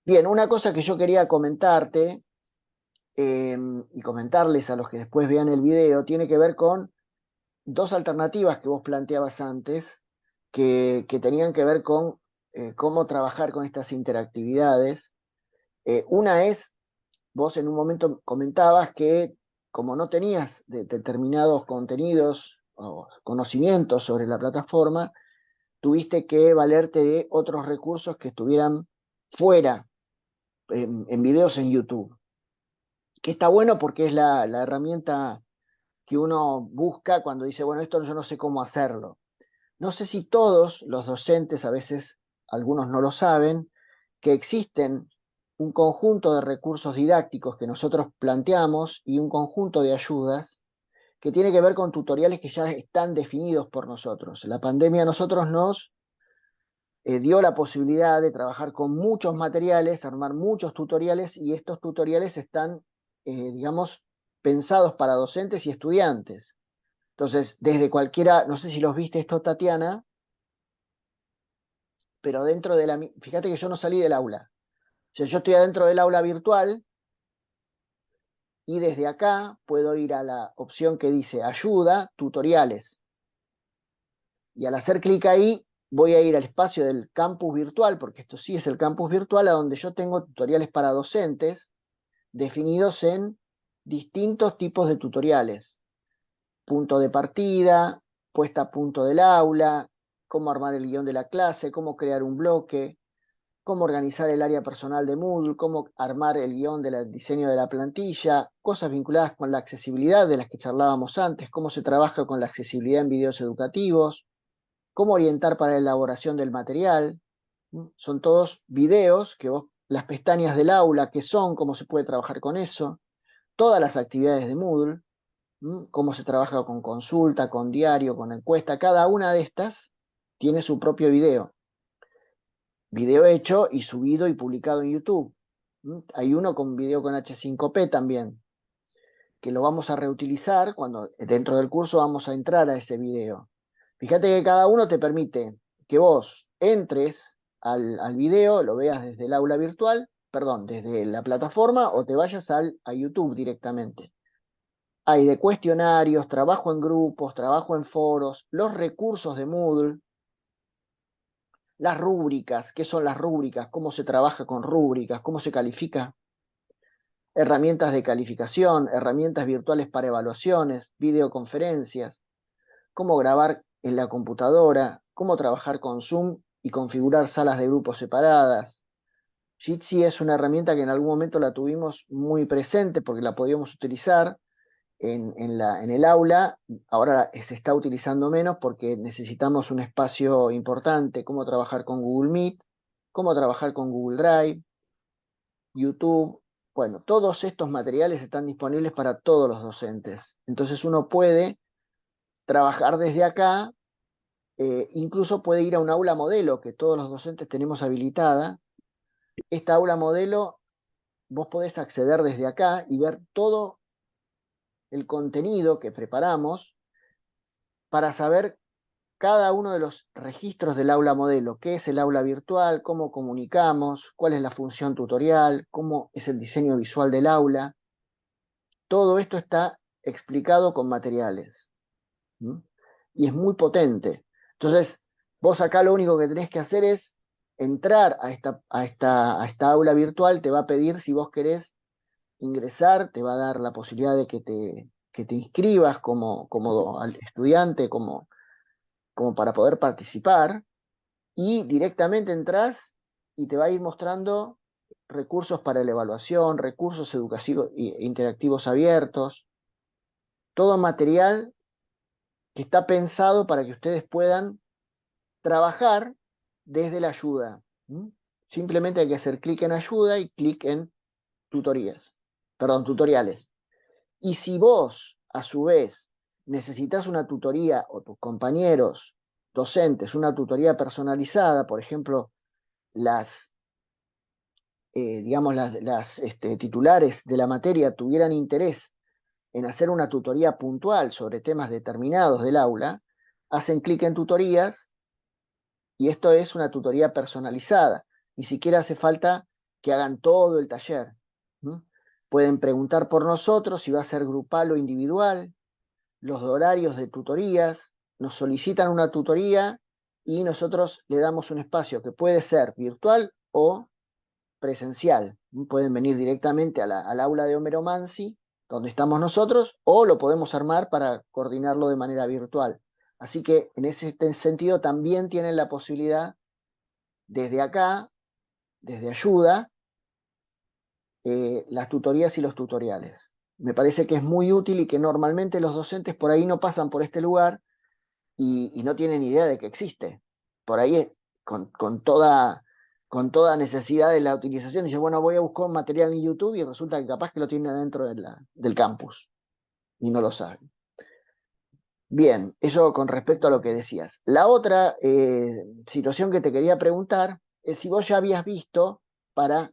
Bien, una cosa que yo quería comentarte y comentarles a los que después vean el video, tiene que ver con dos alternativas que vos planteabas antes, que tenían que ver con cómo trabajar con estas interactividades. Una es, vos en un momento comentabas que como no tenías determinados contenidos o conocimientos sobre la plataforma, tuviste que valerte de otros recursos que estuvieran fuera en videos en YouTube, que está bueno porque es la herramienta que uno busca cuando dice, bueno, esto yo no sé cómo hacerlo. No sé si todos los docentes, a veces algunos no lo saben, que existen un conjunto de recursos didácticos que nosotros planteamos y un conjunto de ayudas que tiene que ver con tutoriales que ya están definidos por nosotros. La pandemia a nosotros nos dio la posibilidad de trabajar con muchos materiales, armar muchos tutoriales y estos tutoriales están, digamos, pensados para docentes y estudiantes. Entonces, desde cualquiera, no sé si los viste esto, Tatiana, pero dentro de la... Fíjate que yo no salí del aula. O sea, yo estoy adentro del aula virtual y desde acá puedo ir a la opción que dice ayuda, tutoriales. Y al hacer clic ahí, voy a ir al espacio del campus virtual, porque esto sí es el campus virtual, a donde yo tengo tutoriales para docentes definidos en distintos tipos de tutoriales. Punto de partida, puesta a punto del aula, cómo armar el guión de la clase, cómo crear un bloque, cómo organizar el área personal de Moodle, cómo armar el guión del diseño de la plantilla, cosas vinculadas con la accesibilidad de las que charlábamos antes, cómo se trabaja con la accesibilidad en videos educativos, cómo orientar para la elaboración del material. Son todos videos que vos, las pestañas del aula, qué son, cómo se puede trabajar con eso, todas las actividades de Moodle, cómo se trabaja con consulta, con diario, con encuesta, cada una de estas tiene su propio video. Video hecho y subido y publicado en YouTube. Hay uno con video con H5P también, que lo vamos a reutilizar cuando dentro del curso vamos a entrar a ese video. Fíjate que cada uno te permite que vos entres al video, lo veas desde el aula virtual, perdón, desde la plataforma o te vayas a YouTube directamente. Hay de cuestionarios, trabajo en grupos, trabajo en foros, los recursos de Moodle, las rúbricas, qué son las rúbricas, cómo se trabaja con rúbricas, cómo se califica, herramientas de calificación, herramientas virtuales para evaluaciones, videoconferencias, cómo grabar en la computadora, cómo trabajar con Zoom y configurar salas de grupos separadas. Jitsi es una herramienta que en algún momento la tuvimos muy presente porque la podíamos utilizar en el aula, ahora se está utilizando menos porque necesitamos un espacio importante, cómo trabajar con Google Meet, cómo trabajar con Google Drive, YouTube. Bueno, todos estos materiales están disponibles para todos los docentes. Entonces uno puede trabajar desde acá, incluso puede ir a un aula modelo que todos los docentes tenemos habilitada. Esta aula modelo vos podés acceder desde acá y ver todo el contenido que preparamos para saber cada uno de los registros del aula modelo, qué es el aula virtual, cómo comunicamos, cuál es la función tutorial, cómo es el diseño visual del aula. Todo esto está explicado con materiales. ¿M? Y es muy potente. Entonces, vos acá lo único que tenés que hacer es entrar a esta aula virtual, te va a pedir si vos querés ingresar, te va a dar la posibilidad de que te inscribas como estudiante, como para poder participar, y directamente entras y te va a ir mostrando recursos para la evaluación, recursos educativos e interactivos abiertos, todo material que está pensado para que ustedes puedan trabajar desde la ayuda. Simplemente hay que hacer clic en ayuda y clic en tutoriales. Y si vos, a su vez, necesitas una tutoría o tus compañeros docentes, una tutoría personalizada, por ejemplo, digamos, las titulares de la materia tuvieran interés en hacer una tutoría puntual sobre temas determinados del aula, hacen clic en tutorías y esto es una tutoría personalizada. Ni siquiera hace falta que hagan todo el taller. ¿Mm? Pueden preguntar por nosotros si va a ser grupal o individual, los horarios de tutorías, nos solicitan una tutoría y nosotros le damos un espacio que puede ser virtual o presencial. Pueden venir directamente al aula de Homero Mansi, donde estamos nosotros, o lo podemos armar para coordinarlo de manera virtual. Así que en ese sentido también tienen la posibilidad desde acá, desde ayuda, las tutorías y los tutoriales. Me parece que es muy útil y que normalmente los docentes por ahí no pasan por este lugar y no tienen idea de que existe. Por ahí, con toda necesidad de la utilización, dice, bueno, voy a buscar un material en YouTube y resulta que capaz que lo tiene dentro del campus y no lo saben. Bien, eso con respecto a lo que decías. La otra situación que te quería preguntar es si vos ya habías visto, para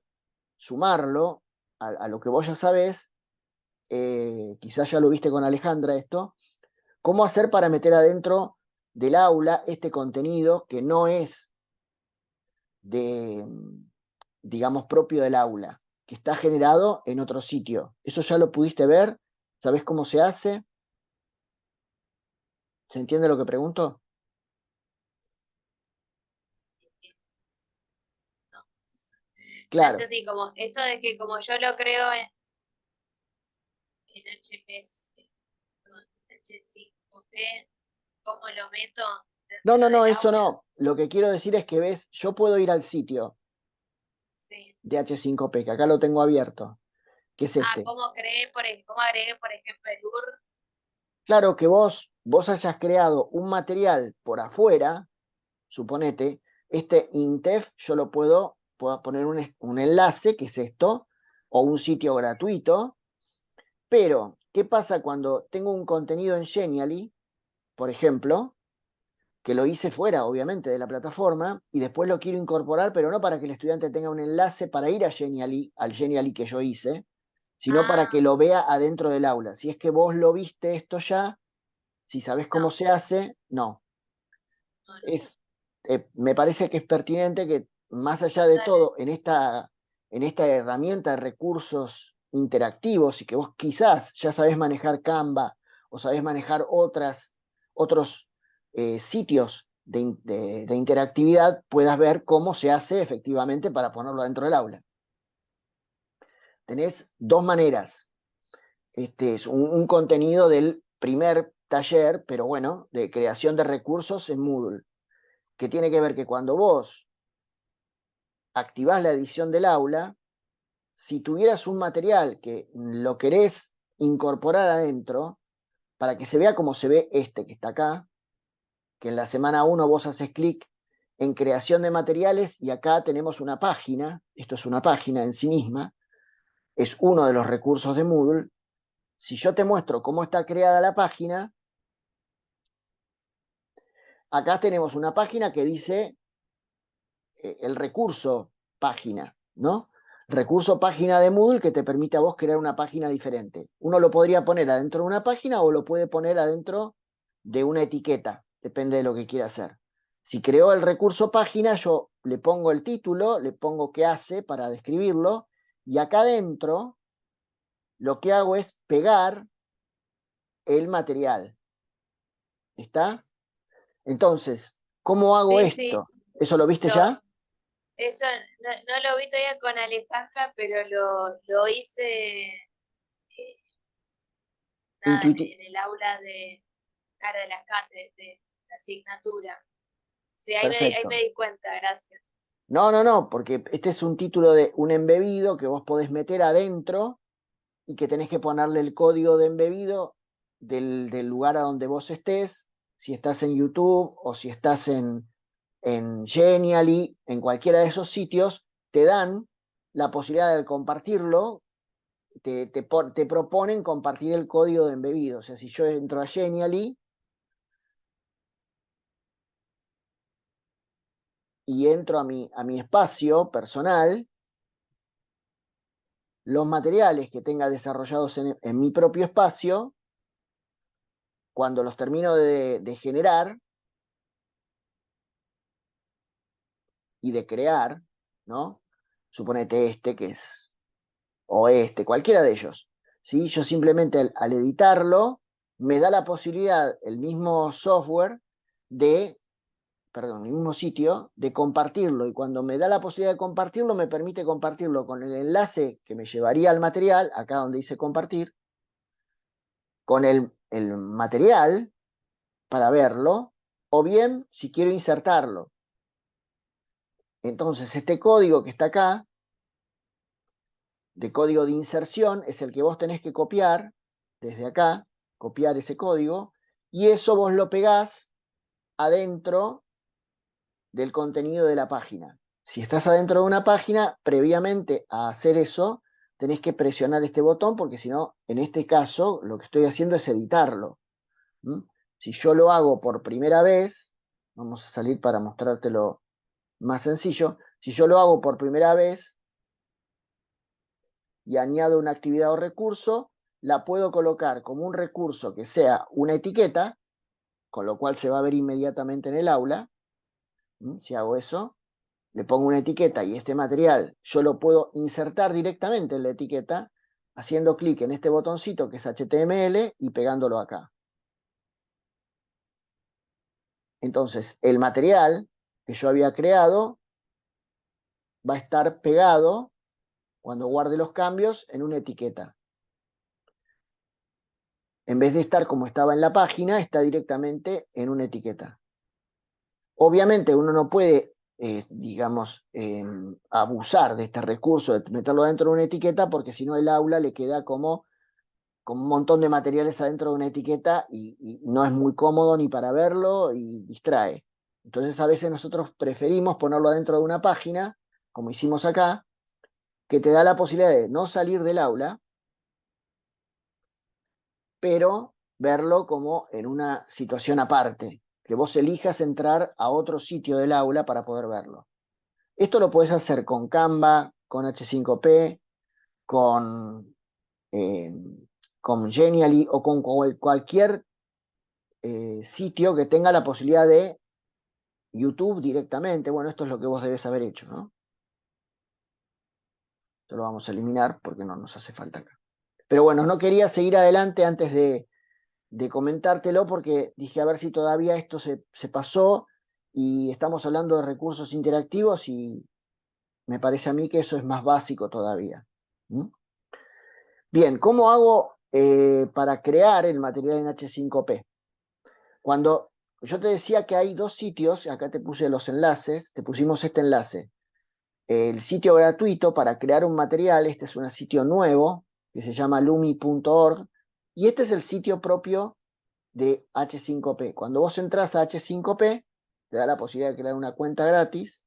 sumarlo a lo que vos ya sabés, quizás ya lo viste con Alejandra esto, cómo hacer para meter adentro del aula este contenido que no es de, digamos, propio del aula, que está generado en otro sitio. ¿Eso ya lo pudiste ver? ¿Sabés cómo se hace? ¿Se entiende lo que pregunto? No, no Claro. entendí, como esto de que como yo lo creo en HP, no, en H5P, ¿cómo lo meto No, dentro no, no, del eso aula? no. Lo que quiero decir es que ves, yo puedo ir al sitio Sí. de H5P, que acá lo tengo abierto, que es Ah, este. cómo agregué, por ejemplo, el UR? Claro que vos hayas creado un material por afuera, suponete, este INTEF yo puedo poner un enlace, que es esto, o un sitio gratuito, pero ¿qué pasa cuando tengo un contenido en Genially, por ejemplo, que lo hice fuera, obviamente, de la plataforma, y después lo quiero incorporar, pero no para que el estudiante tenga un enlace para ir a Genially, al Genially que yo hice, sino para que Ah, lo vea adentro del aula. Si es que vos lo viste esto ya, si sabés cómo no, se hace, no. no, no. Es, me parece que es pertinente que, más allá de Dale, todo, en esta herramienta de recursos interactivos y que vos quizás ya sabés manejar Canva o sabés manejar otros sitios de interactividad, puedas ver cómo se hace efectivamente para ponerlo dentro del aula. Tenés dos maneras. Este es un contenido del primer taller, pero bueno, de creación de recursos en Moodle, que tiene que ver que cuando vos activás la edición del aula, si tuvieras un material que lo querés incorporar adentro, para que se vea como se ve este que está acá, que en la semana 1 vos haces clic en creación de materiales y acá tenemos una página, esto es una página en sí misma, es uno de los recursos de Moodle. Si yo te muestro cómo está creada la página, acá tenemos una página que dice el recurso página, ¿no? Recurso página de Moodle que te permite a vos crear una página diferente. Uno lo podría poner adentro de una página o lo puede poner adentro de una etiqueta, depende de lo que quiera hacer. Si creo el recurso página, yo le pongo el título, le pongo qué hace para describirlo, y acá adentro lo que hago es pegar el material. ¿Está? Entonces, ¿cómo hago sí, sí, esto? ¿Eso lo viste lo, ya? eso no lo vi todavía con Alejandra, pero lo hice nada, Intuiti- en el aula de cara de las cátedras, de la asignatura. Sí, ahí me Perfecto. di cuenta, gracias. No, no, no, porque este es un título de un embebido que vos podés meter adentro y que tenés que ponerle el código de embebido del lugar a donde vos estés, si estás en YouTube o si estás en Genially, en cualquiera de esos sitios, te dan la posibilidad de compartirlo, te proponen compartir el código de embebido. O sea, si yo entro a Genially y entro a mi espacio personal, los materiales que tenga desarrollados en mi propio espacio, cuando los termino de generar y de crear, ¿no? suponete este que es, o este, cualquiera de ellos. ¿Sí? Yo simplemente al editarlo, me da la posibilidad, el mismo software, perdón, el mismo sitio, de compartirlo. Y cuando me da la posibilidad de compartirlo, me permite compartirlo con el enlace que me llevaría al material, acá donde dice compartir, con el material para verlo, o bien si quiero insertarlo. Entonces, este código que está acá, de código de inserción, es el que vos tenés que copiar desde acá, copiar ese código, y eso vos lo pegás adentro del contenido de la página. Si estás adentro de una página, previamente a hacer eso, tenés que presionar este botón, porque si no, en este caso, lo que estoy haciendo es editarlo. ¿Mm? Si yo lo hago por primera vez, vamos a salir para mostrártelo más sencillo. Si yo lo hago por primera vez y añado una actividad o recurso, la puedo colocar como un recurso que sea una etiqueta, con lo cual se va a ver inmediatamente en el aula. Si hago eso, le pongo una etiqueta y este material yo lo puedo insertar directamente en la etiqueta haciendo clic en este botoncito que es HTML y pegándolo acá. Entonces, el material que yo había creado va a estar pegado cuando guarde los cambios en una etiqueta. En vez de estar como estaba en la página, está directamente en una etiqueta. Obviamente uno no puede, digamos, abusar de este recurso de meterlo dentro de una etiqueta porque si no el aula le queda como con un montón de materiales adentro de una etiqueta y no es muy cómodo ni para verlo y distrae. Entonces a veces nosotros preferimos ponerlo adentro de una página, como hicimos acá, que te da la posibilidad de no salir del aula, pero verlo como en una situación aparte, que vos elijas entrar a otro sitio del aula para poder verlo. Esto lo podés hacer con Canva, con H5P, con, eh, con Genially o con cualquier sitio que tenga la posibilidad de YouTube directamente. Bueno, esto es lo que vos debes haber hecho, ¿no? Esto lo vamos a eliminar porque no nos hace falta acá. Pero bueno, no quería seguir adelante antes de comentártelo porque dije a ver si todavía esto se pasó y estamos hablando de recursos interactivos y me parece a mí que eso es más básico todavía. ¿Mm? Bien, ¿cómo hago para crear el material en H5P? Cuando yo te decía que hay dos sitios, acá te puse los enlaces, te pusimos este enlace. El sitio gratuito para crear un material, este es un sitio nuevo que se llama lumi.org y este es el sitio propio de H5P. Cuando vos entras a H5P, te da la posibilidad de crear una cuenta gratis.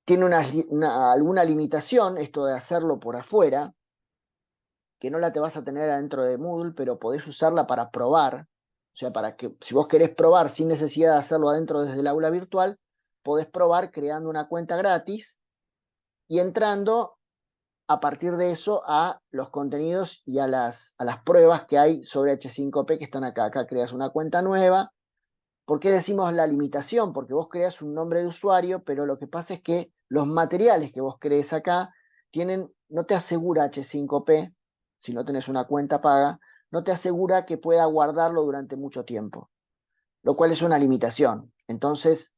Tiene alguna limitación esto de hacerlo por afuera, que no la te vas a tener adentro de Moodle, pero podés usarla para probar. O sea, para que si vos querés probar sin necesidad de hacerlo adentro desde el aula virtual, podés probar creando una cuenta gratis y entrando a partir de eso a los contenidos y a las pruebas que hay sobre H5P que están acá. Acá creas una cuenta nueva. ¿Por qué decimos la limitación? Porque vos creas un nombre de usuario, pero lo que pasa es que los materiales que vos crees acá no te asegura H5P, si no tenés una cuenta paga, no te asegura que pueda guardarlo durante mucho tiempo, lo cual es una limitación. Entonces,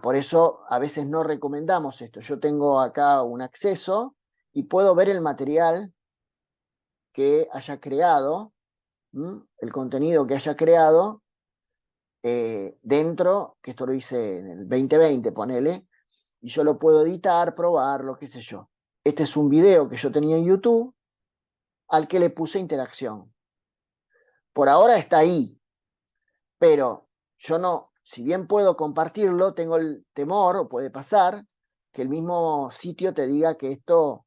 por eso a veces no recomendamos esto. Yo tengo acá un acceso y puedo ver el material que haya creado, el contenido que haya creado dentro, que esto lo hice en el 2020, ponele, y yo lo puedo editar, probarlo, qué sé yo. Este es un video que yo tenía en YouTube al que le puse interacción. Por ahora está ahí, pero yo no, si bien puedo compartirlo, tengo el temor, o puede pasar, que el mismo sitio te diga que esto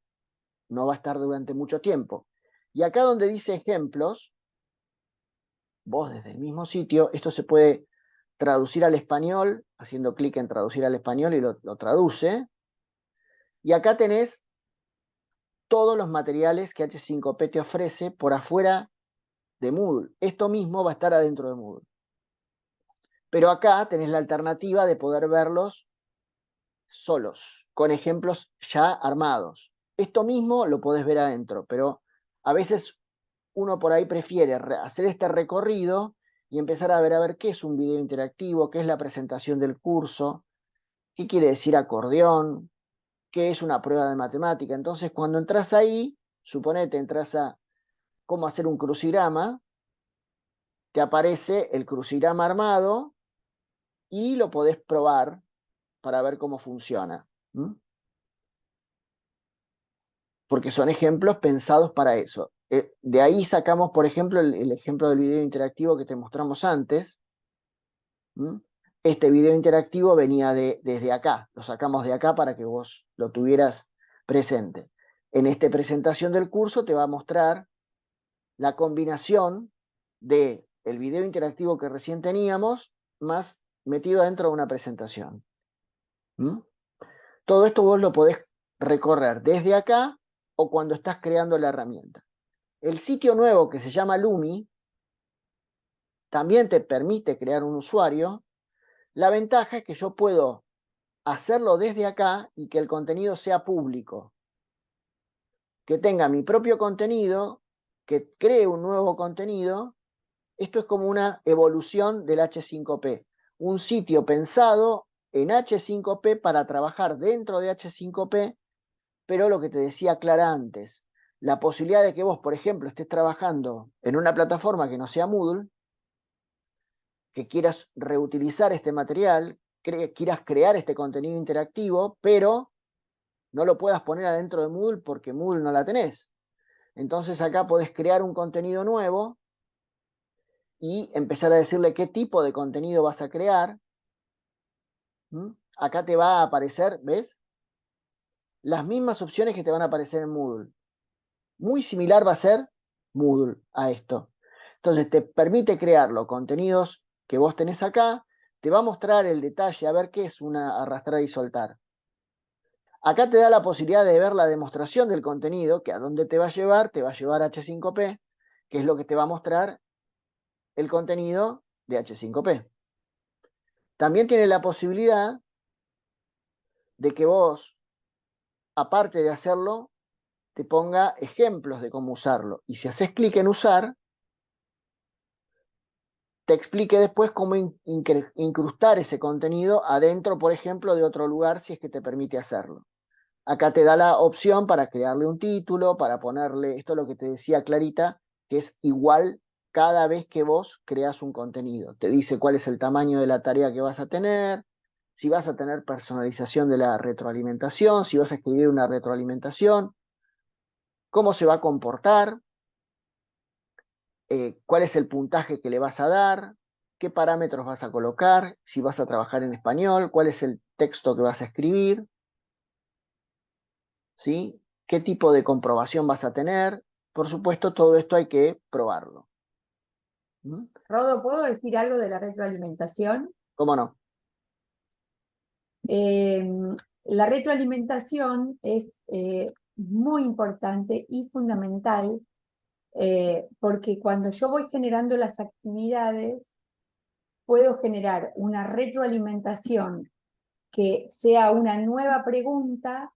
no va a estar durante mucho tiempo. Y acá donde dice ejemplos, vos desde el mismo sitio, esto se puede traducir al español, haciendo clic en traducir al español y lo traduce. Y acá tenés todos los materiales que H5P te ofrece por afuera de Moodle. Esto mismo va a estar adentro de Moodle. Pero acá tenés la alternativa de poder verlos solos, con ejemplos ya armados. Esto mismo lo podés ver adentro, pero a veces uno por ahí prefiere hacer este recorrido y empezar a ver qué es un video interactivo, qué es la presentación del curso, qué quiere decir acordeón, qué es una prueba de matemática. Entonces, cuando entras ahí, suponete, entras a cómo hacer un crucigrama, te aparece el crucigrama armado y lo podés probar para ver cómo funciona. Porque son ejemplos pensados para eso. De ahí sacamos, por ejemplo, el ejemplo del video interactivo que te mostramos antes. Este video interactivo venía desde acá, lo sacamos de acá para que vos lo tuvieras presente. En esta presentación del curso te va a mostrar la combinación de el video interactivo que recién teníamos más metido dentro de una presentación. Todo esto vos lo podés recorrer desde acá o cuando estás creando la herramienta. El sitio nuevo que se llama Lumi también te permite crear un usuario. La ventaja es que yo puedo hacerlo desde acá y que el contenido sea público. Que tenga mi propio contenido, que cree un nuevo contenido. Esto es como una evolución del H5P. Un sitio pensado en H5P para trabajar dentro de H5P, pero lo que te decía Clara antes, la posibilidad de que vos, por ejemplo, estés trabajando en una plataforma que no sea Moodle, que quieras reutilizar este material, quieras crear este contenido interactivo, pero no lo puedas poner adentro de Moodle porque Moodle no la tenés. Entonces acá podés crear un contenido nuevo y empezar a decirle qué tipo de contenido vas a crear. Acá te va a aparecer, ¿ves? Las mismas opciones que te van a aparecer en Moodle. Muy similar va a ser Moodle a esto. Entonces te permite crear los contenidos que vos tenés acá, te va a mostrar el detalle, a ver qué es una arrastrar y soltar. Acá te da la posibilidad de ver la demostración del contenido, que a dónde te va a llevar a H5P, que es lo que te va a mostrar el contenido de H5P. También tiene la posibilidad de que vos, aparte de hacerlo, te ponga ejemplos de cómo usarlo. Y si haces clic en usar, te explique después cómo incrustar ese contenido adentro, por ejemplo, de otro lugar, si es que te permite hacerlo. Acá te da la opción para crearle un título, para ponerle, esto es lo que te decía Clarita, que es igual cada vez que vos creas un contenido. Te dice cuál es el tamaño de la tarea que vas a tener, si vas a tener personalización de la retroalimentación, si vas a escribir una retroalimentación, cómo se va a comportar, cuál es el puntaje que le vas a dar, qué parámetros vas a colocar, si vas a trabajar en español, cuál es el texto que vas a escribir, ¿sí? ¿Qué tipo de comprobación vas a tener? Por supuesto, todo esto hay que probarlo. Rodo, ¿puedo decir algo de la retroalimentación? ¿Cómo no? La retroalimentación es muy importante y fundamental porque cuando yo voy generando las actividades, puedo generar una retroalimentación que sea una nueva pregunta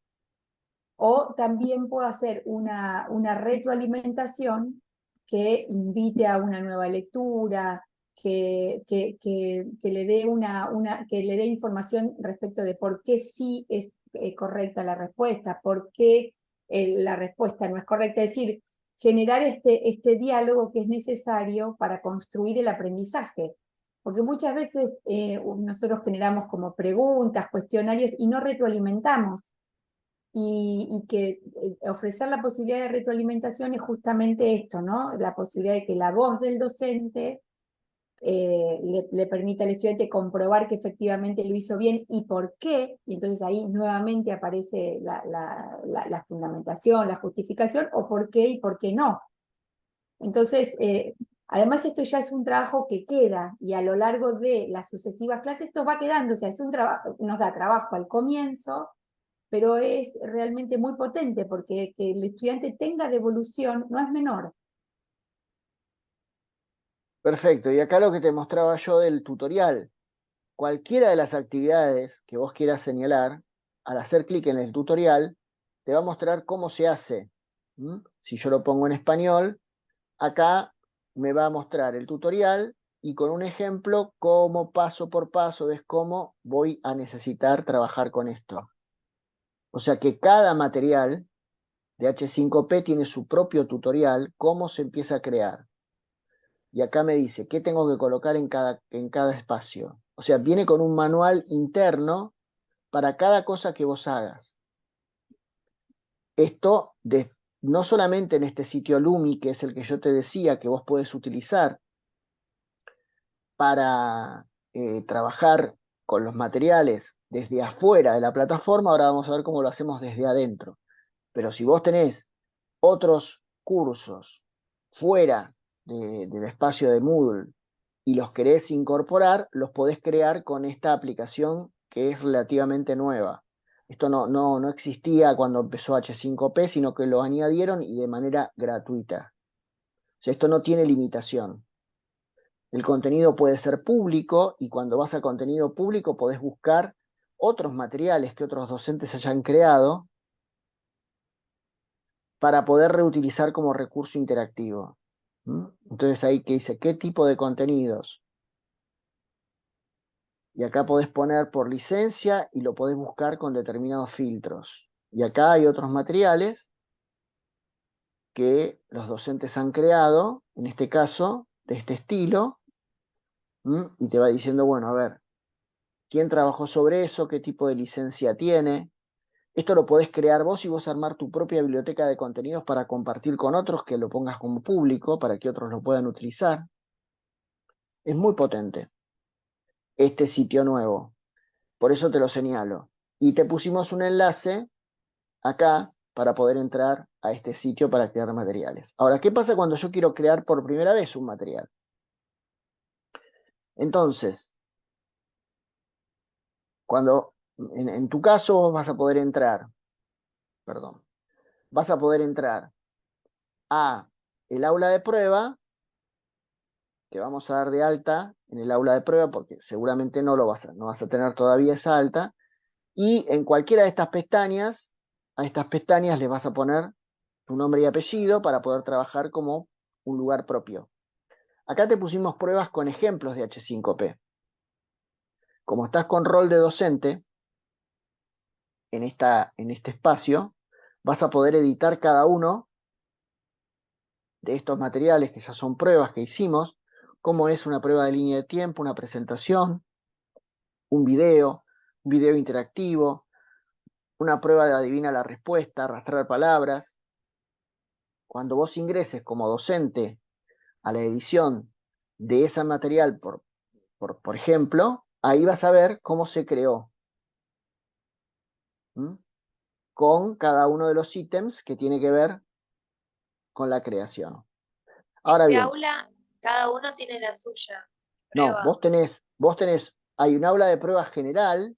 o también puedo hacer una retroalimentación que invite a una nueva lectura, que le dé que le dé información respecto de por qué sí es correcta la respuesta, por qué la respuesta no es correcta. Es decir, generar este diálogo que es necesario para construir el aprendizaje. Porque muchas veces nosotros generamos como preguntas, cuestionarios y no retroalimentamos. Y que ofrecer la posibilidad de retroalimentación es justamente esto, ¿no? La posibilidad de que la voz del docente le permita al estudiante comprobar que efectivamente lo hizo bien y por qué, y entonces ahí nuevamente aparece la fundamentación, la justificación, o por qué y por qué no. Entonces, además esto ya es un trabajo que queda, y a lo largo de las sucesivas clases esto va quedando, o sea, es un trabajo, nos da trabajo al comienzo, pero es realmente muy potente porque que el estudiante tenga devolución no es menor. Perfecto. Y acá lo que te mostraba yo del tutorial. Cualquiera de las actividades que vos quieras señalar, al hacer clic en el tutorial, te va a mostrar cómo se hace. Si yo lo pongo en español, acá me va a mostrar el tutorial y con un ejemplo, cómo paso por paso, ves cómo voy a necesitar trabajar con esto. O sea que cada material de H5P tiene su propio tutorial, cómo se empieza a crear. Y acá me dice qué tengo que colocar en cada espacio. O sea, viene con un manual interno para cada cosa que vos hagas. Esto no solamente en este sitio Lumi, que es el que yo te decía que vos podés utilizar para trabajar con los materiales desde afuera de la plataforma, ahora vamos a ver cómo lo hacemos desde adentro. Pero si vos tenés otros cursos fuera del espacio de Moodle y los querés incorporar, los podés crear con esta aplicación que es relativamente nueva. Esto no existía cuando empezó H5P, sino que lo añadieron y de manera gratuita. O sea, esto no tiene limitación. El contenido puede ser público y cuando vas a contenido público podés buscar otros materiales que otros docentes hayan creado para poder reutilizar como recurso interactivo. Entonces ahí que dice, ¿qué tipo de contenidos? Y acá podés poner por licencia y lo podés buscar con determinados filtros. Y acá hay otros materiales que los docentes han creado, en este caso, de este estilo, y te va diciendo, bueno, a ver, ¿quién trabajó sobre eso? ¿Qué tipo de licencia tiene? Esto lo podés crear vos y vos armar tu propia biblioteca de contenidos para compartir con otros, que lo pongas como público, para que otros lo puedan utilizar. Es muy potente este sitio nuevo. Por eso te lo señalo. Y te pusimos un enlace acá para poder entrar a este sitio para crear materiales. Ahora, ¿qué pasa cuando yo quiero crear por primera vez un material? Entonces, cuando en tu caso vos vas a poder entrar, perdón, vas a poder entrar a el aula de prueba, que vamos a dar de alta en el aula de prueba, porque seguramente no vas a tener todavía esa alta, y en cualquiera de estas pestañas, a estas pestañas les vas a poner tu nombre y apellido para poder trabajar como un lugar propio. Acá te pusimos pruebas con ejemplos de H5P. Como estás con rol de docente, en este espacio, vas a poder editar cada uno de estos materiales que ya son pruebas que hicimos, como es una prueba de línea de tiempo, una presentación, un video interactivo, una prueba de adivina la respuesta, arrastrar palabras. Cuando vos ingreses como docente a la edición de ese material, por ejemplo, ahí vas a ver cómo se creó. Con cada uno de los ítems que tiene que ver con la creación. Ahora Este bien, aula, cada uno tiene la suya. no, Prueba. vos tenés, hay un aula de prueba general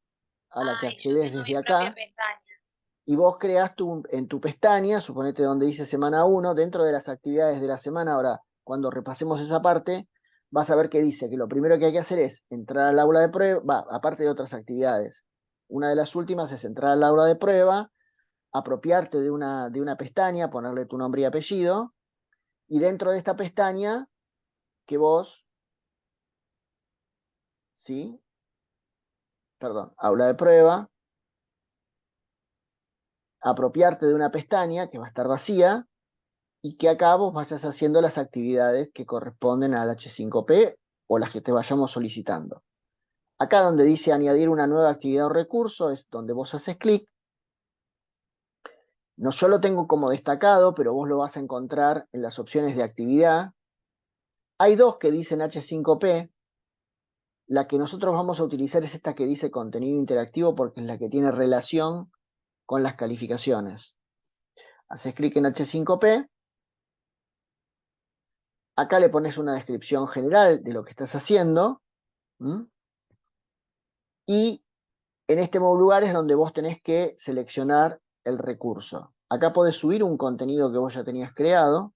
a la que Y yo accedes tengo mi desde propia acá, pestaña. y vos creás en tu pestaña, suponete donde dice semana 1, dentro de las actividades de la semana. Ahora, cuando repasemos esa parte, vas a ver que dice que lo primero que hay que hacer es entrar al aula de prueba, aparte de otras actividades. Una de las últimas es entrar al aula de prueba, apropiarte de una pestaña, ponerle tu nombre y apellido, y dentro de esta pestaña que vos, ¿sí? Perdón, aula de prueba, apropiarte de una pestaña que va a estar vacía y que acá vos vayas haciendo las actividades que corresponden al H5P o las que te vayamos solicitando. Acá donde dice añadir una nueva actividad o recurso es donde vos haces clic. No, yo lo tengo como destacado, pero vos lo vas a encontrar en las opciones de actividad. Hay dos que dicen H5P. La que nosotros vamos a utilizar es esta que dice contenido interactivo porque es la que tiene relación con las calificaciones. Haces clic en H5P. Acá le pones una descripción general de lo que estás haciendo. Y en este lugar es donde vos tenés que seleccionar el recurso. Acá podés subir un contenido que vos ya tenías creado.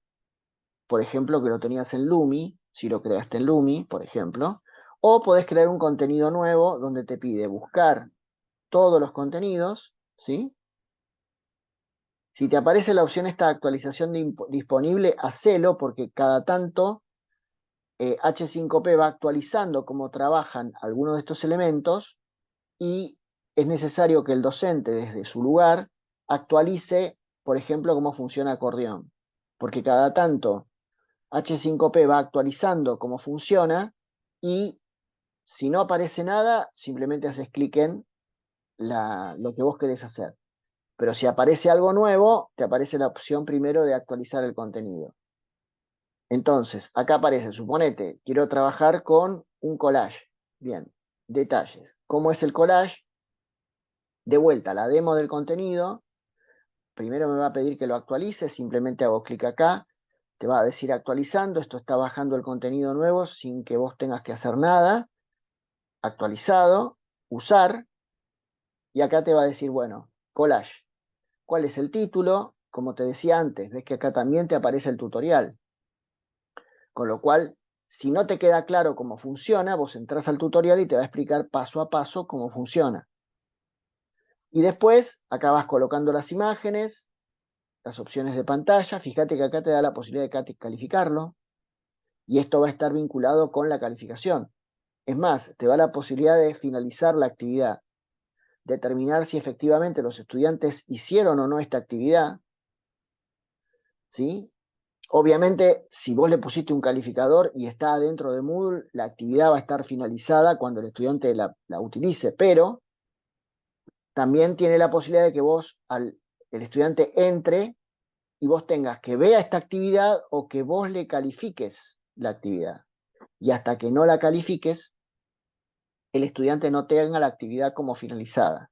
Por ejemplo, que lo tenías en Lumi, si lo creaste en Lumi, por ejemplo. O podés crear un contenido nuevo donde te pide buscar todos los contenidos ¿sí? Si te aparece la opción esta actualización disponible, hacelo porque cada tanto H5P va actualizando cómo trabajan algunos de estos elementos y es necesario que el docente desde su lugar actualice, por ejemplo, cómo funciona acordeón. Porque cada tanto H5P va actualizando cómo funciona y si no aparece nada, simplemente haces clic en lo que vos querés hacer. Pero si aparece algo nuevo, te aparece la opción primero de actualizar el contenido. Entonces, acá aparece, suponete, quiero trabajar con un collage. Bien, detalles. ¿Cómo es el collage? De vuelta, la demo del contenido. Primero me va a pedir que lo actualice, simplemente hago clic acá. Te va a decir actualizando, esto está bajando el contenido nuevo sin que vos tengas que hacer nada. Actualizado, usar, y acá te va a decir, bueno, collage. ¿Cuál es el título? Como te decía antes, ves que acá también te aparece el tutorial. Con lo cual, si no te queda claro cómo funciona, vos entras al tutorial y te va a explicar paso a paso cómo funciona. Y después, acá vas colocando las imágenes, las opciones de pantalla. Fíjate que acá te da la posibilidad de calificarlo. Y esto va a estar vinculado con la calificación. Es más, te da la posibilidad de finalizar la actividad, determinar si efectivamente los estudiantes hicieron o no esta actividad, ¿sí? Obviamente, si vos le pusiste un calificador y está dentro de Moodle, la actividad va a estar finalizada cuando el estudiante la utilice, pero también tiene la posibilidad de que el estudiante entre y vos tengas que vea esta actividad o que vos le califiques la actividad. Y hasta que no la califiques, el estudiante no tenga la actividad como finalizada.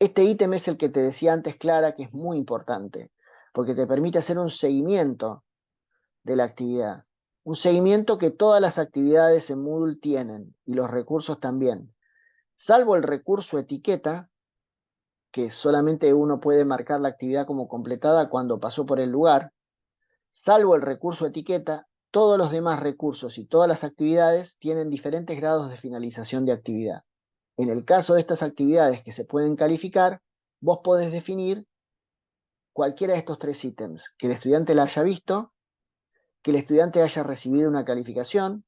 Este ítem es el que te decía antes, Clara, que es muy importante, porque te permite hacer un seguimiento de la actividad. Un seguimiento que todas las actividades en Moodle tienen, y los recursos también. Salvo el recurso etiqueta, que solamente uno puede marcar la actividad como completada cuando pasó por el lugar, salvo el recurso etiqueta, todos los demás recursos y todas las actividades tienen diferentes grados de finalización de actividad. En el caso de estas actividades que se pueden calificar, vos podés definir cualquiera de estos tres ítems, que el estudiante la haya visto, que el estudiante haya recibido una calificación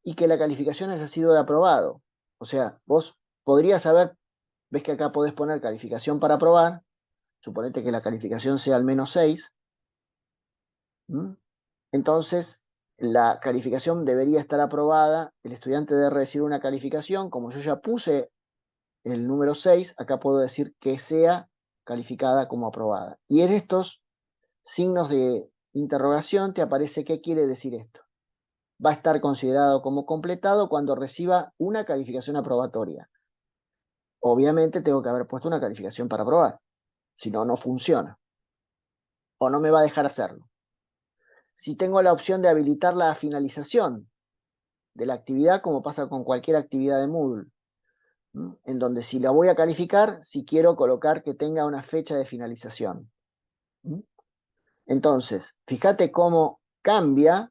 y que la calificación haya sido de aprobado. O sea, vos podrías saber, ves que acá podés poner calificación para aprobar, suponete que la calificación sea al menos 6, entonces la calificación debería estar aprobada, el estudiante debe recibir una calificación, como yo ya puse el número 6, acá puedo decir que sea calificada como aprobada. Y en estos signos de interrogación te aparece qué quiere decir esto. Va a estar considerado como completado cuando reciba una calificación aprobatoria. Obviamente tengo que haber puesto una calificación para aprobar, si no, no funciona. O no me va a dejar hacerlo. Si tengo la opción de habilitar la finalización de la actividad, como pasa con cualquier actividad de Moodle, en donde si la voy a calificar, si quiero colocar que tenga una fecha de finalización. Entonces, fíjate cómo cambia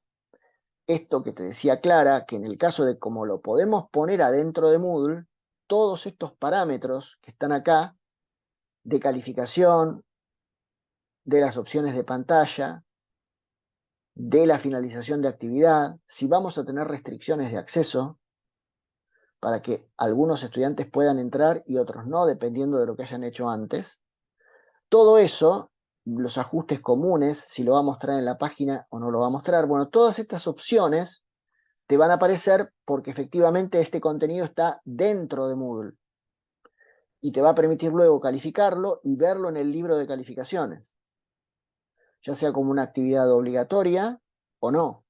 esto que te decía Clara, que en el caso de cómo lo podemos poner adentro de Moodle, todos estos parámetros que están acá, de calificación, de las opciones de pantalla, de la finalización de actividad, si vamos a tener restricciones de acceso, para que algunos estudiantes puedan entrar y otros no, dependiendo de lo que hayan hecho antes. Todo eso, los ajustes comunes, si lo va a mostrar en la página o no lo va a mostrar, bueno, todas estas opciones te van a aparecer porque efectivamente este contenido está dentro de Moodle y te va a permitir luego calificarlo y verlo en el libro de calificaciones, ya sea como una actividad obligatoria o no.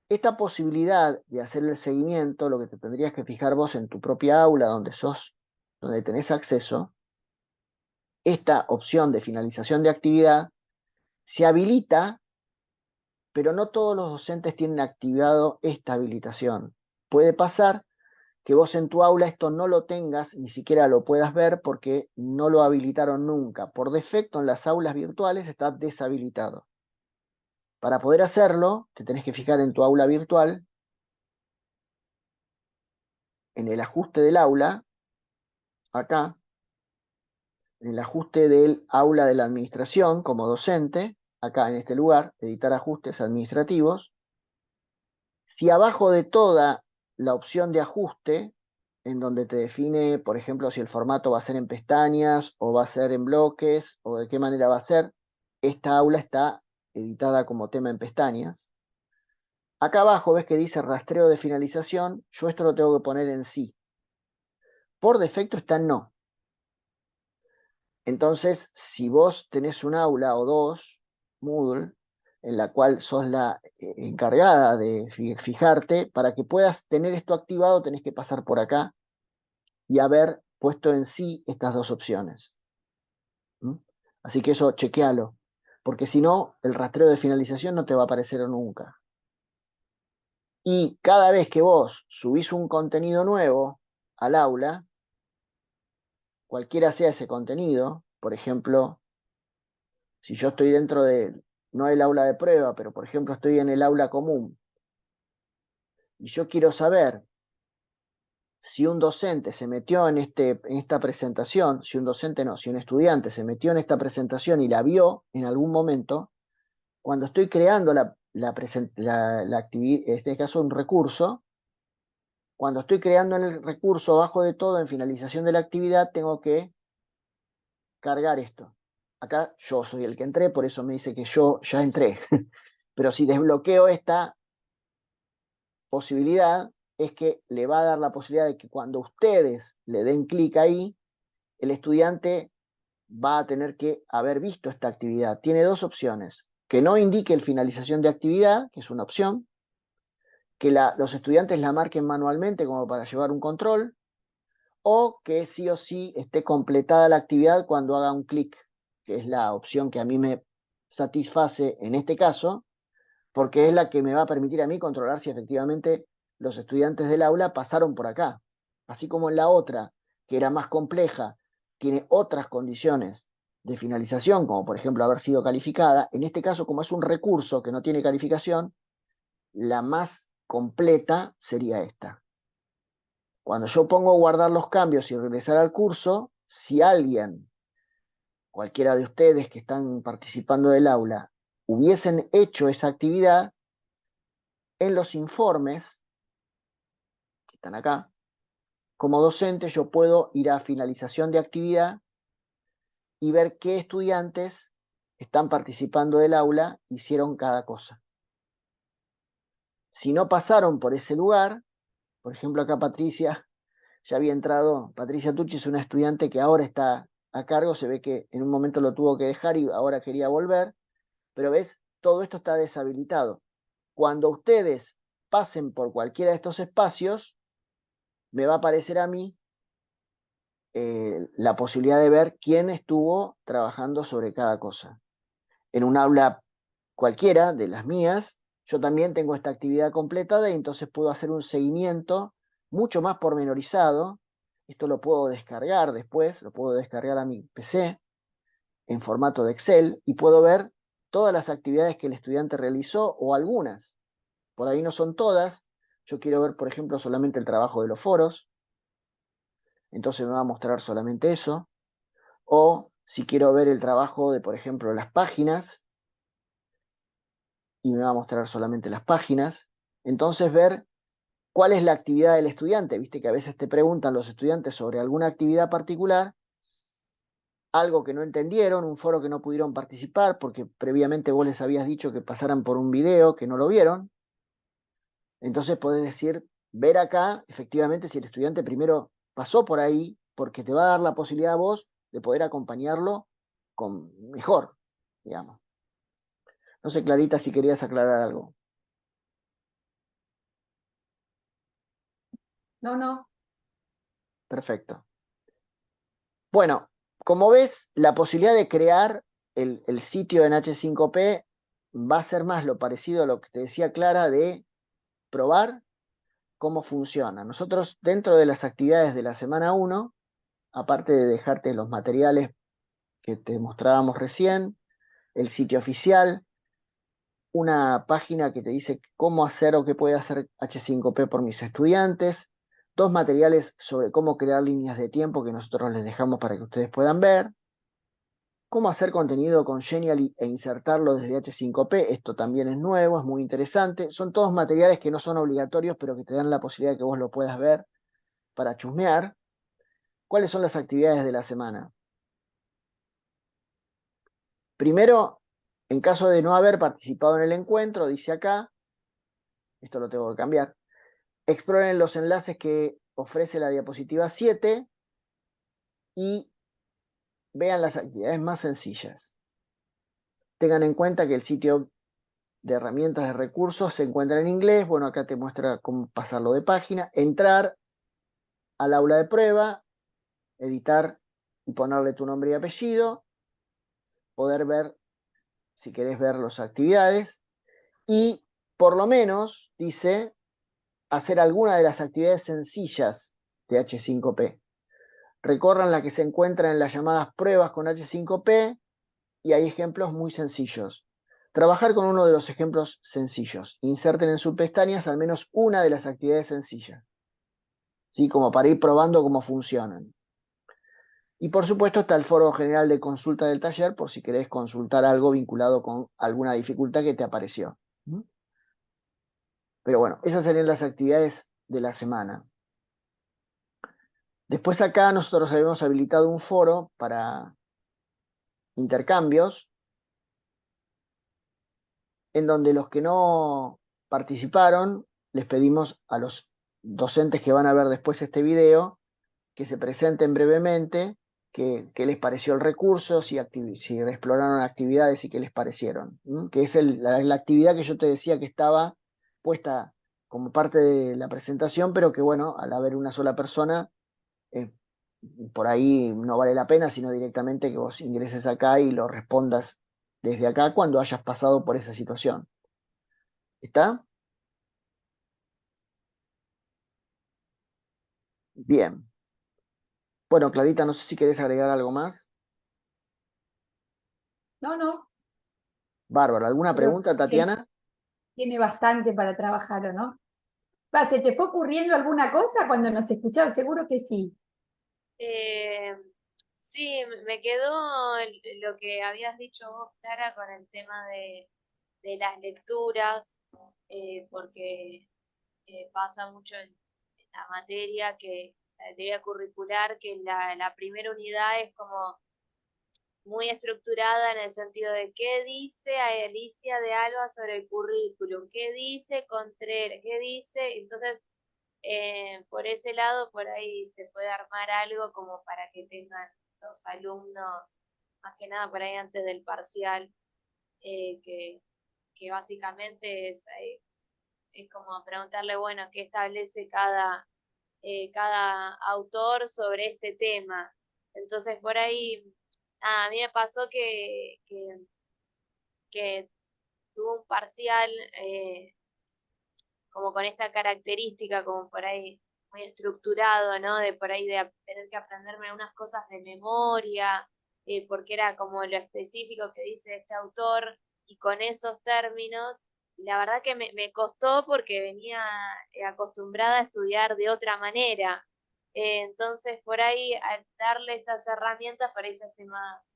Esta posibilidad de hacer el seguimiento, lo que te tendrías que fijar vos en tu propia aula donde tenés acceso, esta opción de finalización de actividad se habilita, pero no todos los docentes tienen activado esta habilitación. Puede pasar que vos en tu aula esto no lo tengas, ni siquiera lo puedas ver porque no lo habilitaron nunca. Por defecto en las aulas virtuales está deshabilitado. Para poder hacerlo, te tenés que fijar en tu aula virtual, en el ajuste del aula, acá, en el ajuste del aula de la administración como docente, acá en este lugar, editar ajustes administrativos. Si abajo de toda la opción de ajuste, en donde te define, por ejemplo, si el formato va a ser en pestañas o va a ser en bloques o de qué manera va a ser, esta aula está editada como tema en pestañas. Acá abajo ves que dice rastreo de finalización, yo esto lo tengo que poner en sí. Por defecto está en no. Entonces, si vos tenés un aula o dos, Moodle, en la cual sos la encargada de fijarte, para que puedas tener esto activado tenés que pasar por acá y haber puesto en sí estas dos opciones. ¿Mm? Así que eso chequealo, porque si no, el rastreo de finalización no te va a aparecer nunca. Y cada vez que vos subís un contenido nuevo al aula, cualquiera sea ese contenido, por ejemplo, si yo estoy dentro de, no el aula de prueba, pero por ejemplo estoy en el aula común, y yo quiero saber si un docente se metió en esta presentación, si un docente no, si un estudiante se metió en esta presentación y la vio en algún momento, cuando estoy creando la actividad, en este caso un recurso, cuando estoy creando en el recurso, abajo de todo, en finalización de la actividad, tengo que cargar esto. Acá yo soy el que entré, por eso me dice que yo ya entré. Pero si desbloqueo esta posibilidad, es que le va a dar la posibilidad de que cuando ustedes le den clic ahí, el estudiante va a tener que haber visto esta actividad. Tiene dos opciones: que no indique el finalización de actividad, que es una opción, que los estudiantes la marquen manualmente como para llevar un control, o que sí o sí esté completada la actividad cuando haga un clic, que es la opción que a mí me satisface en este caso, porque es la que me va a permitir a mí controlar si efectivamente los estudiantes del aula pasaron por acá. Así como en la otra, que era más compleja, tiene otras condiciones de finalización, como por ejemplo haber sido calificada. En este caso, como es un recurso que no tiene calificación, la más completa sería esta. Cuando yo pongo guardar los cambios y regresar al curso, si alguien, cualquiera de ustedes que están participando del aula, hubiesen hecho esa actividad, en los informes, que están acá, como docente yo puedo ir a finalización de actividad y ver qué estudiantes están participando del aula, hicieron cada cosa. Si no pasaron por ese lugar, por ejemplo acá Patricia, ya había entrado, Patricia Tucci es una estudiante que ahora está a cargo, se ve que en un momento lo tuvo que dejar y ahora quería volver, pero ves, todo esto está deshabilitado. Cuando ustedes pasen por cualquiera de estos espacios, me va a aparecer a mí la posibilidad de ver quién estuvo trabajando sobre cada cosa. En un aula cualquiera de las mías, yo también tengo esta actividad completada y entonces puedo hacer un seguimiento mucho más pormenorizado. Esto lo puedo descargar después, lo puedo descargar a mi PC en formato de Excel y puedo ver todas las actividades que el estudiante realizó o algunas. Por ahí no son todas. Yo quiero ver, por ejemplo, solamente el trabajo de los foros. Entonces me va a mostrar solamente eso. O si quiero ver el trabajo de, por ejemplo, las páginas, y me va a mostrar solamente las páginas. Entonces ver cuál es la actividad del estudiante. Viste que a veces te preguntan los estudiantes sobre alguna actividad particular, algo que no entendieron, un foro que no pudieron participar porque previamente vos les habías dicho que pasaran por un video que no lo vieron. Entonces podés decir, ver acá, efectivamente, si el estudiante primero pasó por ahí, porque te va a dar la posibilidad a vos de poder acompañarlo con mejor, digamos. No sé, Clarita, si querías aclarar algo. No. Perfecto. Bueno, como ves, la posibilidad de crear el sitio en H5P va a ser más lo parecido a lo que te decía Clara de probar cómo funciona. Nosotros, dentro de las actividades de la semana 1, aparte de dejarte los materiales que te mostrábamos recién, el sitio oficial, una página que te dice cómo hacer o qué puede hacer H5P por mis estudiantes, dos materiales sobre cómo crear líneas de tiempo que nosotros les dejamos para que ustedes puedan ver, cómo hacer contenido con Genially e insertarlo desde H5P. Esto también es nuevo, es muy interesante. Son todos materiales que no son obligatorios, pero que te dan la posibilidad de que vos lo puedas ver para chusmear. ¿Cuáles son las actividades de la semana? Primero, en caso de no haber participado en el encuentro, dice acá, esto lo tengo que cambiar, exploren los enlaces que ofrece la diapositiva 7 y vean las actividades más sencillas. Tengan en cuenta que el sitio de herramientas de recursos se encuentra en inglés. Bueno, acá te muestra cómo pasarlo de página. Entrar al aula de prueba, editar y ponerle tu nombre y apellido. Poder ver, si querés ver las actividades. Y por lo menos, dice, hacer alguna de las actividades sencillas de H5P. Recorran la que se encuentra en las llamadas pruebas con H5P y hay ejemplos muy sencillos. Trabajar con uno de los ejemplos sencillos. Inserten en sus pestañas al menos una de las actividades sencillas, ¿sí? Como para ir probando cómo funcionan. Y por supuesto está el foro general de consulta del taller por si querés consultar algo vinculado con alguna dificultad que te apareció. Pero bueno, esas serían las actividades de la semana. Después acá nosotros habíamos habilitado un foro para intercambios, en donde los que no participaron, les pedimos a los docentes que van a ver después este video, que se presenten brevemente, qué les pareció el recurso, si exploraron actividades y qué les parecieron. Que es la actividad que yo te decía que estaba puesta como parte de la presentación, pero que bueno, al haber una sola persona, por ahí no vale la pena, sino directamente que vos ingreses acá y lo respondas desde acá cuando hayas pasado por esa situación. ¿Está? Bien. Bueno, Clarita, no sé si querés agregar algo más. No, Bárbaro. ¿Alguna creo pregunta, que Tatiana? tiene bastante para trabajar, ¿o no? ¿Se te fue ocurriendo alguna cosa cuando nos escuchabas? Seguro que sí. Sí, me quedó lo que habías dicho vos, Clara, con el tema de las lecturas, porque pasa mucho en la materia, la materia curricular, que la primera unidad es como muy estructurada en el sentido de qué dice Alicia de Alba sobre el currículum, qué dice Contreras, qué dice, entonces por ese lado por ahí se puede armar algo como para que tengan los alumnos, más que nada por ahí antes del parcial, que básicamente es como preguntarle, bueno, qué establece cada autor sobre este tema. Entonces por ahí, a mí me pasó que tuve un parcial como con esta característica, como por ahí muy estructurado, ¿no? De por ahí de tener que aprenderme unas cosas de memoria, porque era como lo específico que dice este autor y con esos términos. Y la verdad que me costó porque venía acostumbrada a estudiar de otra manera. Entonces, por ahí, al darle estas herramientas, por ahí se hace más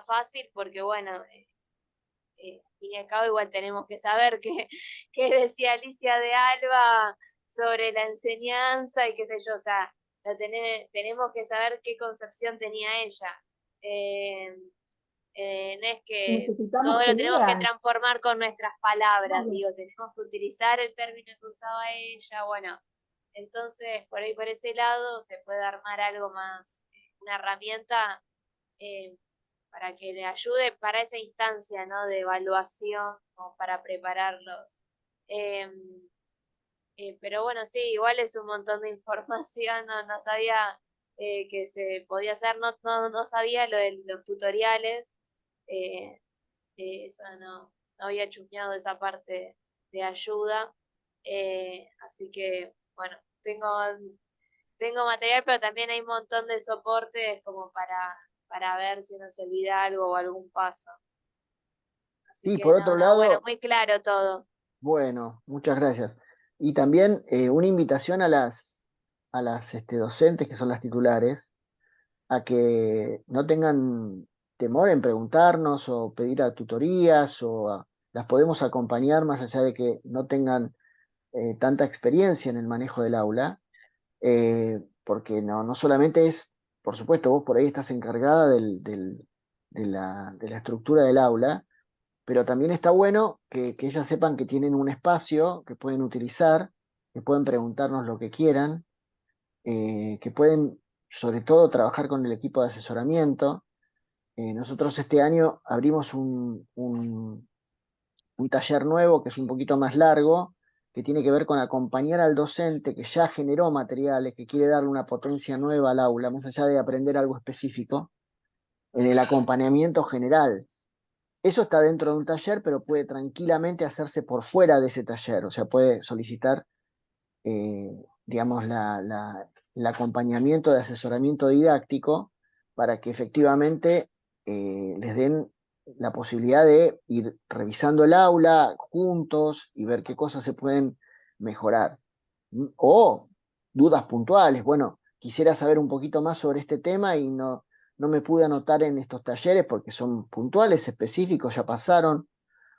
fácil, porque bueno, al fin y al cabo igual tenemos que saber qué decía Alicia de Alba sobre la enseñanza y qué sé yo, o sea, tenemos que saber qué concepción tenía ella. No es que Necesitamos todo que lo tenemos que lean. transformar con nuestras palabras, Claro. digo, tenemos que utilizar el término que usaba ella, bueno, entonces por ahí por ese lado se puede armar algo más, una herramienta eh, para que le ayude para esa instancia, ¿no? De evaluación o para prepararlos. Eh, pero bueno, sí, igual es un montón de información, no sabía que se podía hacer, no sabía lo de los tutoriales, eh, eso no había chusmeado esa parte de ayuda, así que bueno, tengo material, pero también hay un montón de soportes como para ver si uno se olvida algo o algún paso. Así Sí, que por otro no, bueno, lado, muy claro todo. bueno, muchas gracias. Y también una invitación a las docentes que son las titulares, a que no tengan temor en preguntarnos o pedir a tutorías las podemos acompañar más allá de que no tengan tanta experiencia en el manejo del aula, porque no solamente es, por supuesto, vos por ahí estás encargada de la estructura del aula, pero también está bueno que ellas sepan que tienen un espacio que pueden utilizar, que pueden preguntarnos lo que quieran, que pueden sobre todo trabajar con el equipo de asesoramiento. Nosotros este año abrimos un taller nuevo que es un poquito más largo, que tiene que ver con acompañar al docente que ya generó materiales, que quiere darle una potencia nueva al aula, más allá de aprender algo específico, en el acompañamiento general. Eso está dentro de un taller, pero puede tranquilamente hacerse por fuera de ese taller, o sea, puede solicitar, digamos, el acompañamiento de asesoramiento didáctico para que efectivamente les den la posibilidad de ir revisando el aula juntos y ver qué cosas se pueden mejorar. O dudas puntuales. Bueno, quisiera saber un poquito más sobre este tema y no me pude anotar en estos talleres porque son puntuales, específicos, ya pasaron.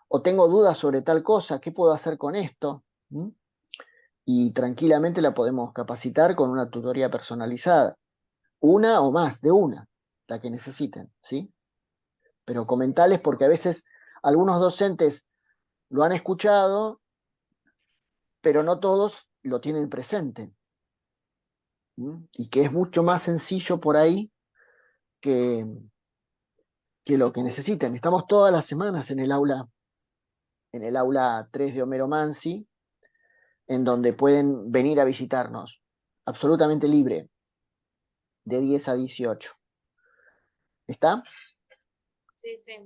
O tengo dudas sobre tal cosa, ¿qué puedo hacer con esto? Y tranquilamente la podemos capacitar con una tutoría personalizada. Una o más, de una, la que necesiten, ¿sí? Pero comentales porque a veces algunos docentes lo han escuchado, pero no todos lo tienen presente. Y que es mucho más sencillo por ahí que, que lo que necesiten. Estamos todas las semanas en el aula 3 de Homero Mansi, en donde pueden venir a visitarnos, absolutamente libre, de 10 a 18. ¿Está? Sí, sí.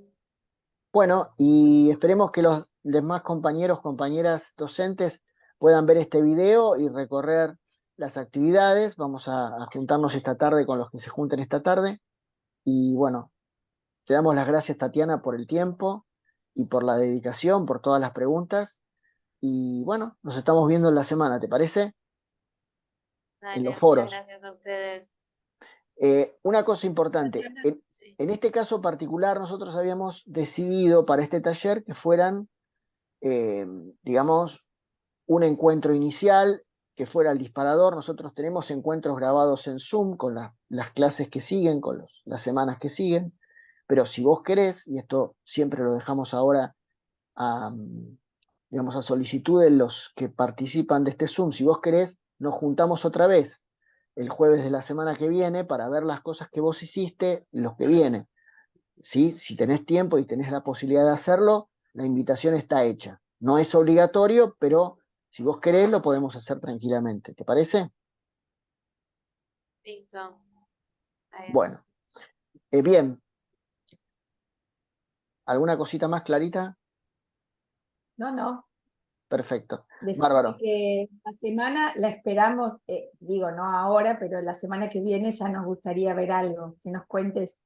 Bueno, y esperemos que los demás compañeros, compañeras docentes puedan ver este video y recorrer las actividades. Vamos a juntarnos esta tarde con los que se junten esta tarde. Y bueno, te damos las gracias, Tatiana, por el tiempo y por la dedicación, por todas las preguntas. Y bueno, nos estamos viendo en la semana, ¿te parece? En los Dale, muchas foros. gracias a ustedes. Una cosa importante, Tatiana, Sí. en este caso particular nosotros habíamos decidido para este taller que fueran, eh, digamos, un encuentro inicial, que fuera el disparador. Nosotros tenemos encuentros grabados en Zoom con las clases que siguen, con las semanas que siguen, pero si vos querés, y esto siempre lo dejamos ahora a, digamos, a solicitud de los que participan de este Zoom, si vos querés, nos juntamos otra vez el jueves de la semana que viene para ver las cosas que vos hiciste los que vienen. ¿Sí? Si tenés tiempo y tenés la posibilidad de hacerlo, la invitación está hecha. No es obligatorio, pero si vos querés lo podemos hacer tranquilamente. ¿Te parece? Listo. Está bien. Bueno, bien. ¿Alguna cosita más, Clarita? no. Perfecto. Decirte Bárbaro. que la semana la esperamos, digo, no ahora, pero la semana que viene ya nos gustaría ver algo, que nos cuentes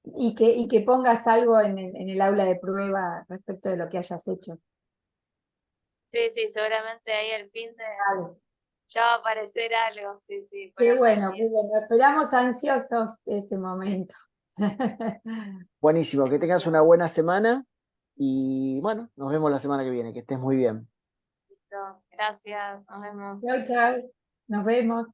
y que pongas algo en el aula de prueba respecto de lo que hayas hecho. Sí, sí, seguramente ahí al fin de Algo. ya va a aparecer algo. Sí, sí, Qué ponerme al bueno, día. qué bueno. Esperamos ansiosos este momento. Buenísimo. La Que tengas una emoción. buena semana y bueno, nos vemos la semana que viene. Que estés muy bien. Listo. Gracias. Nos vemos. Chau, chau. Nos vemos.